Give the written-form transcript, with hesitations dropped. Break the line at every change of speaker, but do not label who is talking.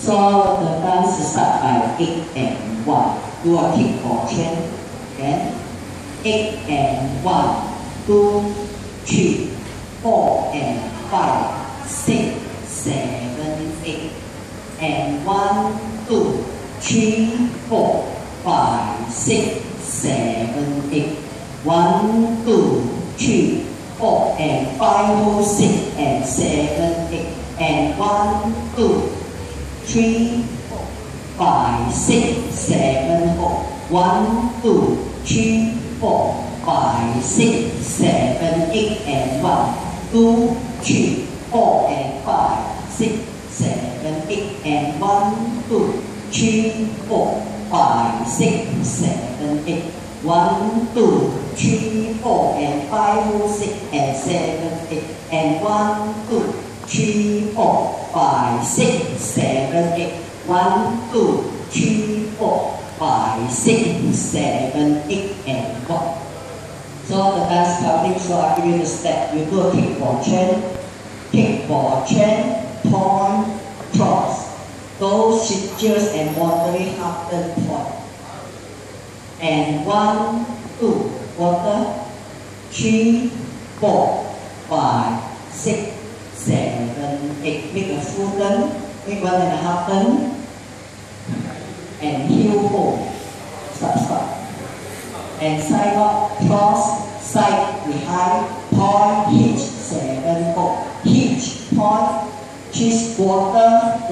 So the dance start by 8 and 1. Do a kick for chain. Then 8 and 1, 2, 3, 4 and 5, 6, 7, 8. And 1, 2, 3, 4, 5, 6, 7, 8. 1, 2, 3, 4 and 5, 6 and 7, 8. And 1, 2, 3, 4, 5, 6, 7, 8. 1, 2, 3, 4, 5, 6, 7, 8. And 1, 2, 3, 4 and 5, 6, 7, 8. And 1, 2, 3, 4, 5, 6, 7, 8. 1, 2, 3, 4 and 5, 6 and 7, 8. And 1, 2, 3, 4, 5, 6, 7, 8. 1, 2, 3, 4, 5, 6, 7, 8. And 1. So the dance counting, so I give you the step. You do a kick for chain, point, cross. Those gestures and moderate half turn point. And 1, 2, quarter, 3, 4, 5, 6, 7, 8. Make a full turn, make 1.5 turn. And heel hold, stop. And side up, cross, side, behind, point, hitch, 7, 4. Hitch, point, hitch, quarter,